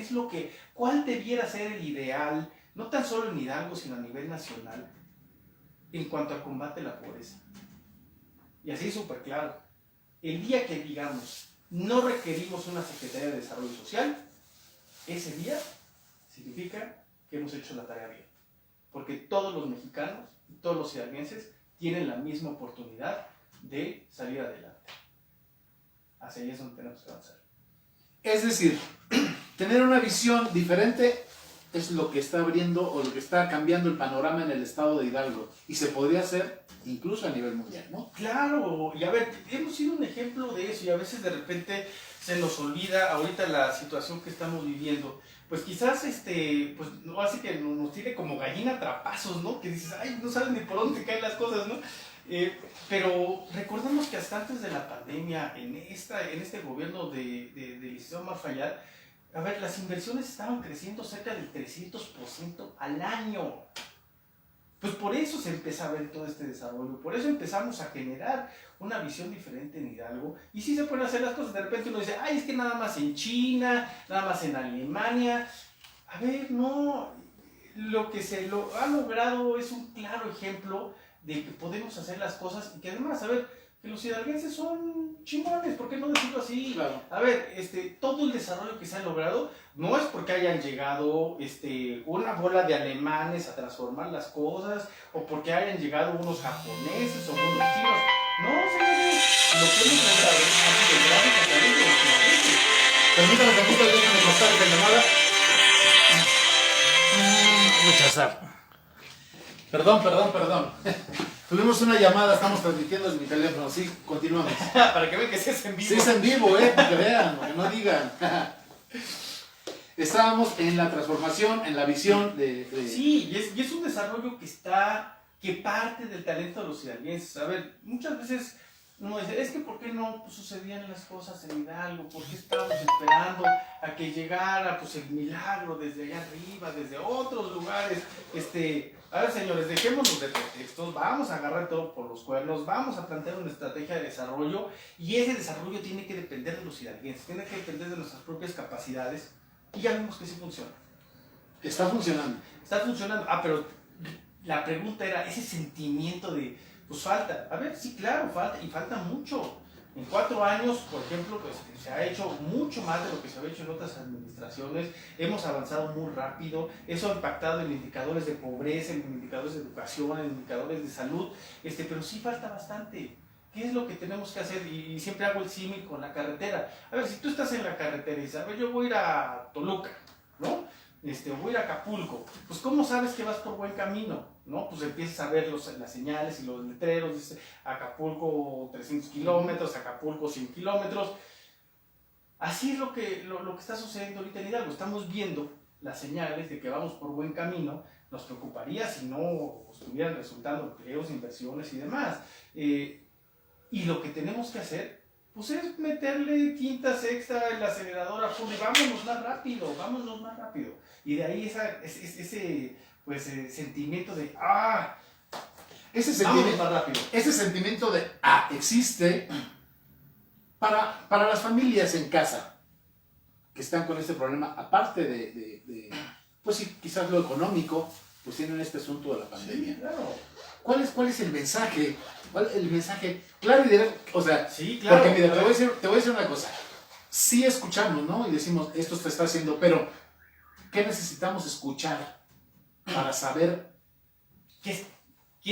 ¿Cuál debiera ser el ideal? No tan solo en Hidalgo, sino a nivel nacional, en cuanto al combate a la pobreza. Y así es súper claro. El día que digamos, no requerimos una Secretaría de Desarrollo Social, ese día significa que hemos hecho la tarea bien. Porque todos los mexicanos, todos los hidalguenses, tienen la misma oportunidad de salir adelante. Hacia ahí es donde tenemos que avanzar. Es decir, tener una visión diferente es lo que está abriendo o lo que está cambiando el panorama en el estado de Hidalgo y se podría hacer incluso a nivel mundial, ¿no? Claro, y a ver, hemos sido un ejemplo de eso y a veces de repente se nos olvida ahorita la situación que estamos viviendo. Pues quizás, pues no hace que nos tire como gallina a trapazos, ¿no? Que dices, ay, no sabes ni por dónde caen las cosas, ¿no? Pero recordemos que hasta antes de la pandemia, en este gobierno del licenciado Omar Fayad, a ver, las inversiones estaban creciendo cerca del 300% al año. Pues por eso se empieza a ver todo este desarrollo, por eso empezamos a generar una visión diferente en Hidalgo. Y sí se pueden hacer las cosas, de repente uno dice, ay, es que nada más en China, nada más en Alemania. A ver, no, lo que se ha logrado es un claro ejemplo de que podemos hacer las cosas y que además, a ver, que los hidalguenses son chingones, ¿por qué no decirlo así? Claro. A ver, todo el desarrollo que se ha logrado no es porque hayan llegado una bola de alemanes a transformar las cosas o porque hayan llegado unos japoneses o unos chinos. No, señores, lo que hemos logrado ha sido gracias a través de los hidalguenses. Permítame tantito, déjame cortar esta llamada. Rechazar. Perdón. Tuvimos una llamada, estamos transmitiendo desde mi teléfono. Sí, continuamos. Para que vean que sí es en vivo. Sí, es en vivo, para que vean, que no digan. Estábamos en la transformación, en la visión de... Sí, y es un desarrollo que parte del talento de los hidalguenses. A ver, muchas veces uno dice, es que ¿por qué no sucedían las cosas en Hidalgo? ¿Por qué estábamos esperando a que llegara pues, el milagro desde allá arriba, desde otros lugares? A ver, señores, dejémonos de pretextos, vamos a agarrar todo por los cuernos, vamos a plantear una estrategia de desarrollo y ese desarrollo tiene que depender de los hidalguenses, tiene que depender de nuestras propias capacidades y ya vimos que sí funciona. Está funcionando. Está funcionando. Pero la pregunta era ese sentimiento de, pues falta. A ver, sí, claro, falta y falta mucho. En 4 años, por ejemplo, pues, se ha hecho mucho más de lo que se había hecho en otras administraciones. Hemos avanzado muy rápido. Eso ha impactado en indicadores de pobreza, en indicadores de educación, en indicadores de salud. Pero sí falta bastante. ¿Qué es lo que tenemos que hacer? Y siempre hago el símil con la carretera. A ver, si tú estás en la carretera y dices, a ver, yo voy a ir a Toluca, ¿no? Voy a ir a Acapulco. Pues, ¿cómo sabes que vas por buen camino? ¿No? Pues empiezas a ver las señales y los letreros, dice Acapulco 300 kilómetros, Acapulco 100 kilómetros. Así es lo que está sucediendo ahorita en Hidalgo. Estamos viendo las señales de que vamos por buen camino. Nos preocuparía si no estuvieran resultando empleos, inversiones y demás. Y lo que tenemos que hacer pues es meterle quintas extra en la aceleradora full y vámonos más rápido. Y de ahí ese sentimiento de vámonos más rápido. Ese sentimiento de existe para las familias en casa que están con este problema, aparte de pues sí, quizás lo económico, pues tienen este asunto de la pandemia. Sí, claro. ¿Cuál es el mensaje? ¿Cuál es el mensaje? Claro y directo. O sea, sí, claro, porque mira, te voy a decir una cosa. Sí escuchamos, ¿no? Y decimos, esto se está haciendo, pero ¿qué necesitamos escuchar para saber qué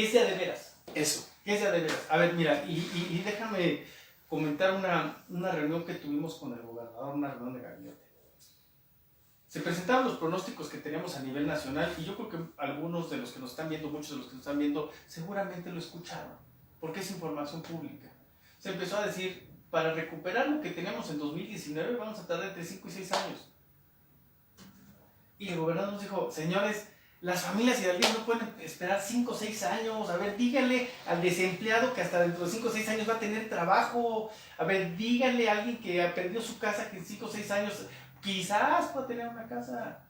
sea de veras? Eso. ¿Qué sea de veras? A ver, mira, y déjame comentar una reunión que tuvimos con el gobernador, una reunión de gabinete. Se presentaron los pronósticos que teníamos a nivel nacional y yo creo que algunos de los que nos están viendo, muchos de los que nos están viendo, seguramente lo escucharon, porque es información pública. Se empezó a decir, para recuperar lo que teníamos en 2019 vamos a tardar entre 5 y 6 años. Y el gobernador nos dijo, señores, las familias hidalguenses no pueden esperar 5 o 6 años. A ver, díganle al desempleado que hasta dentro de 5 o 6 años va a tener trabajo. A ver, díganle a alguien que ha perdido su casa que en 5 o 6 años quizás pueda tener una casa.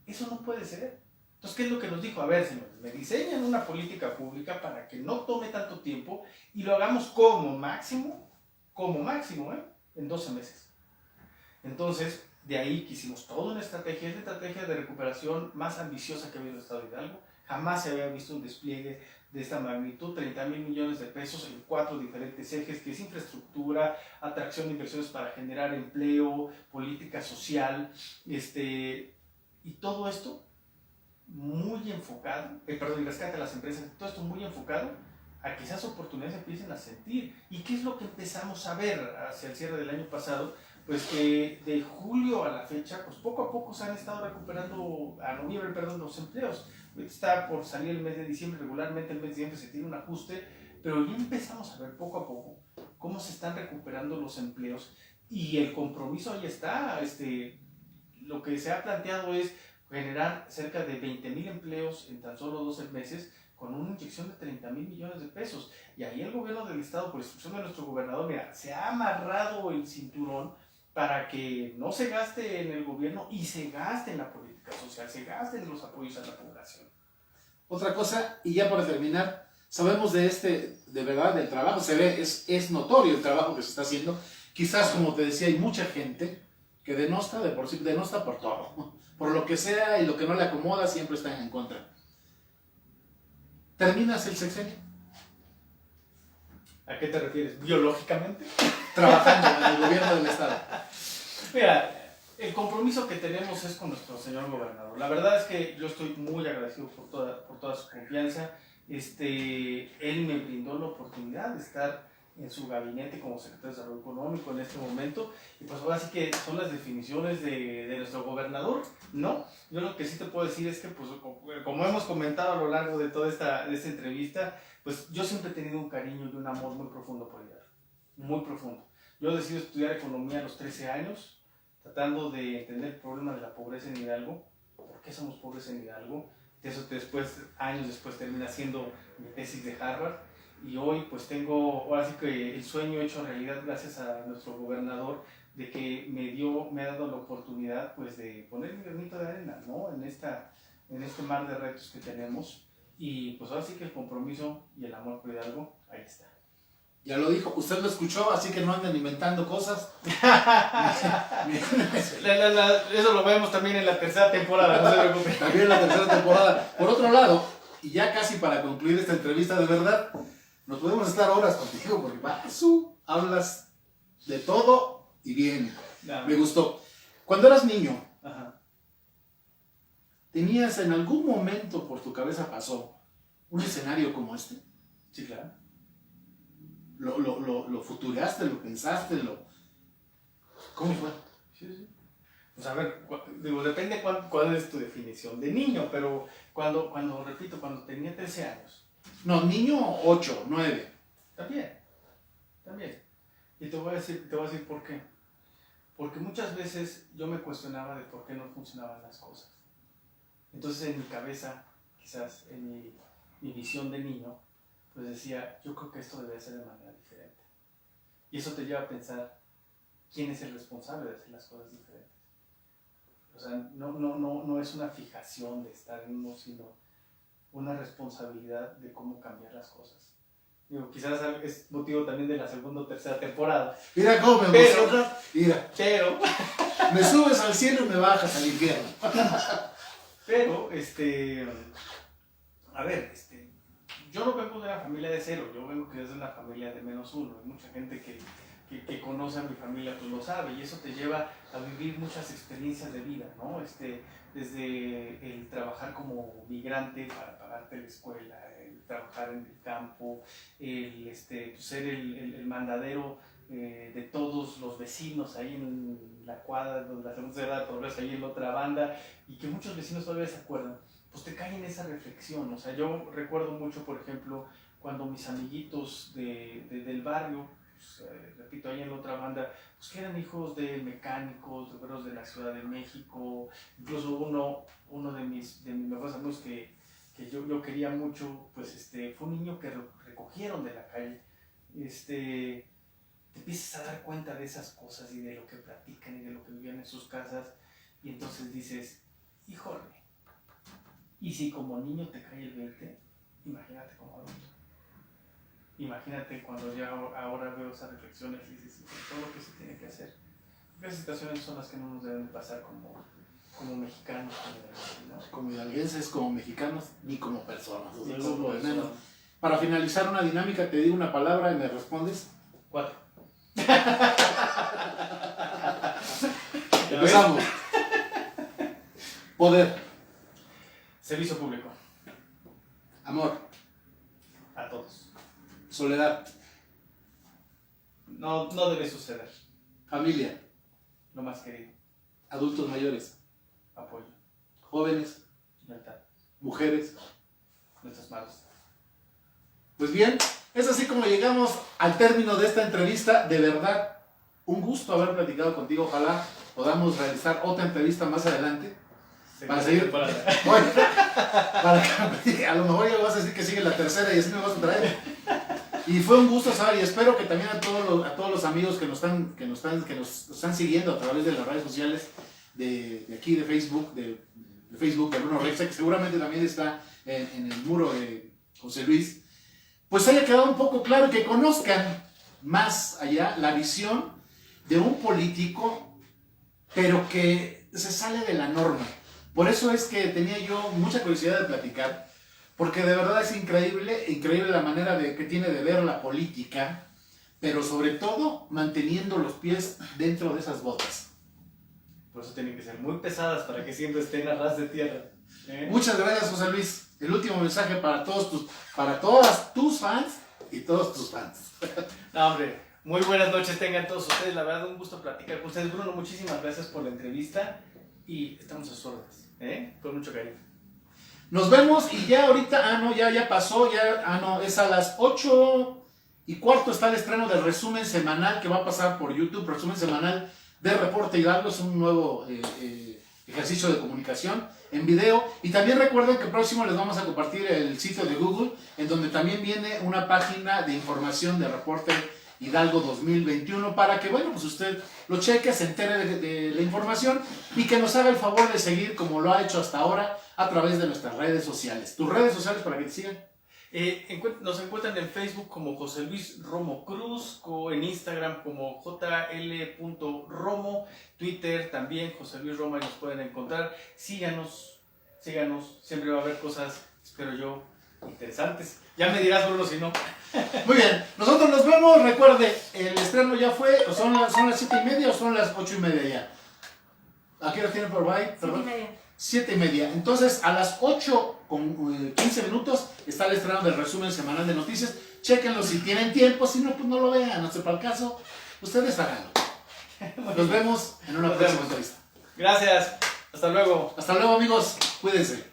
Eso no puede ser. Entonces, ¿qué es lo que nos dijo? A ver, señores, me diseñan una política pública para que no tome tanto tiempo y lo hagamos como máximo, en 12 meses. Entonces, de ahí que hicimos toda una estrategia, es la estrategia de recuperación más ambiciosa que ha habido en el Estado de Hidalgo. Jamás se había visto un despliegue de esta magnitud, 30,000 millones de pesos en 4 diferentes ejes, que es infraestructura, atracción de inversiones para generar empleo, política social, y todo esto muy enfocado, el rescate a las empresas, todo esto muy enfocado a que esas oportunidades empiecen a sentir. ¿Y qué es lo que empezamos a ver hacia el cierre del año pasado? Pues que de julio a la fecha, pues poco a poco se han estado recuperando, a noviembre, perdón, los empleos. Está por salir el mes de diciembre, regularmente el mes de diciembre se tiene un ajuste, pero ya empezamos a ver poco a poco cómo se están recuperando los empleos y el compromiso ahí está. Lo que se ha planteado es generar cerca de 20,000 empleos en tan solo 12 meses con una inyección de 30,000 millones de pesos. Y ahí el gobierno del estado, por instrucción de nuestro gobernador, mira, se ha amarrado el cinturón para que no se gaste en el gobierno y se gaste en la política social, se gaste en los apoyos a la población. Otra cosa, y ya para terminar, sabemos de verdad, del trabajo, se ve, es notorio el trabajo que se está haciendo. Quizás, como te decía, hay mucha gente que denosta de por sí, denosta por todo. Por lo que sea y lo que no le acomoda, siempre están en contra. ¿Terminas el sexenio? ¿A qué te refieres? ¿Biológicamente? Trabajando en el gobierno del estado. Mira, el compromiso que tenemos es con nuestro señor gobernador. La verdad es que yo estoy muy agradecido por toda su confianza. Él me brindó la oportunidad de estar en su gabinete como secretario de Desarrollo Económico en este momento, y pues ahora sí que son las definiciones de nuestro gobernador, ¿no? Yo lo que sí te puedo decir es que, pues, como hemos comentado a lo largo de toda esta entrevista, pues yo siempre he tenido un cariño y un amor muy profundo por Hidalgo, muy profundo. Yo decidí estudiar economía a los 13 años, tratando de entender el problema de la pobreza en Hidalgo, por qué somos pobres en Hidalgo. Eso después, años después, termina siendo mi tesis de Harvard. Y hoy pues tengo, ahora sí que el sueño hecho realidad gracias a nuestro gobernador, de que me ha dado la oportunidad pues de poner mi granito de arena, ¿no? En este mar de retos que tenemos. Y pues ahora sí que el compromiso y el amor por Hidalgo, ahí está. Ya lo dijo, usted lo escuchó, así que no anden inventando cosas. Eso lo vemos también en la tercera temporada, no se preocupe. También en la tercera temporada. Por otro lado, y ya casi para concluir esta entrevista de verdad, nos podemos estar horas contigo porque hablas de todo y bien. No. Me gustó. Cuando eras niño, ajá, ¿tenías en algún momento por tu cabeza pasó un escenario como este? Sí, claro. ¿Lo futuraste, lo pensaste, ¿Cómo fue? Sí. Pues a ver, depende cuál es tu definición de niño, pero cuando tenía 13 años. No, niño 8, 9. También. Y te voy a decir por qué. Porque muchas veces yo me cuestionaba de por qué no funcionaban las cosas. Entonces en mi cabeza, quizás en mi visión de niño, pues decía, yo creo que esto debe ser de manera diferente. Y eso te lleva a pensar, ¿quién es el responsable de hacer las cosas diferentes? O sea, no es una fijación de estar en uno, sino una responsabilidad de cómo cambiar las cosas. Digo, quizás es motivo también de la segunda o tercera temporada. Mira cómo me emociona. Mira. Pero me subes al cielo y me bajas al infierno. Pero, a ver, yo no vengo de una familia de 0, yo vengo de una familia de -1. Hay mucha gente que conoce a mi familia, pues lo sabe, y eso te lleva a vivir muchas experiencias de vida, ¿no? Desde el trabajar como migrante para pagarte la escuela, el trabajar en el campo, el ser el mandadero de todos los vecinos ahí en la cuadra, donde la segunda edad, todavía ahí en la otra banda, y que muchos vecinos todavía se acuerdan, pues te cae en esa reflexión. O sea, yo recuerdo mucho, por ejemplo, cuando mis amiguitos del barrio, pues, repito, ahí en la otra banda, pues que eran hijos de mecánicos, de obreros de la Ciudad de México, incluso uno de mis mejores amigos que yo quería mucho, pues fue un niño que recogieron de la calle. Te empiezas a dar cuenta de esas cosas y de lo que platican y de lo que vivían en sus casas, y entonces dices, híjole, y si como niño te cae el 20, imagínate como adulto. Imagínate cuando ya ahora veo esas reflexiones y dices, todo lo que se tiene que hacer. Esas situaciones son las que no nos deben de pasar como mexicanos, ¿no? Como hidalguenses, como mexicanos, ni como personas. Para finalizar una dinámica, te digo una palabra y me respondes. 4. Empezamos. Poder. Servicio público. Amor. A todos. Soledad. No debe suceder. Familia. Lo más querido. Adultos mayores. Apoyo. Jóvenes. Lealtad. Mujeres. Nuestras madres. Pues bien, es así como llegamos al término de esta entrevista. De verdad, un gusto haber platicado contigo. Ojalá podamos realizar otra entrevista más adelante. Para seguir. Bueno, a lo mejor ya vas a decir que sigue la tercera y así me vas a traer. Y fue un gusto, saber, y espero que también a todos los amigos que nos están siguiendo a través de las redes sociales de aquí, de Facebook, de Facebook de Bruno Rexa, que seguramente también está en el muro de José Luis, pues haya quedado un poco claro, que conozcan más allá la visión de un político, pero que se sale de la norma. Por eso es que tenía yo mucha curiosidad de platicar, porque de verdad es increíble la manera que tiene de ver la política, pero sobre todo manteniendo los pies dentro de esas botas. Por eso tienen que ser muy pesadas para que siempre estén a ras de tierra. Muchas gracias, José Luis. El último mensaje para todas tus fans y todos tus fans. No, hombre, muy buenas noches tengan todos ustedes. La verdad, un gusto platicar con ustedes. Bruno, muchísimas gracias por la entrevista y estamos a sus órdenes, con mucho cariño. Nos vemos y ya ahorita, ya pasó, es a las 8:15 está el estreno del resumen semanal que va a pasar por YouTube, resumen semanal de Reporte Hidalgo, es un nuevo ejercicio de comunicación en video. Y también recuerden que próximo les vamos a compartir el sitio de Google, en donde también viene una página de información de Reporte Hidalgo 2021, para que, bueno, pues usted lo cheque, se entere de la información y que nos haga el favor de seguir como lo ha hecho hasta ahora a través de nuestras redes sociales. ¿Tus redes sociales para que te sigan? Nos encuentran en Facebook como José Luis Romo Cruz, en Instagram como jl.romo, Twitter también José Luis Romo, y nos pueden encontrar. Síganos, siempre va a haber cosas, espero yo, interesantes. Ya me dirás, Bruno, si no. Muy bien, nosotros nos vemos. Recuerde, el estreno ya fue, son las 7:30 o son las 8:30 ya. ¿A qué hora tienen por ahí? 7:30. Entonces, a las 8:15 está el estreno del resumen semanal de noticias. Chéquenlo si tienen tiempo, si no, pues no lo vean. No sé, para el caso, ustedes háganlo. Nos vemos en una próxima entrevista. Gracias. Hasta luego. Hasta luego, amigos. Cuídense.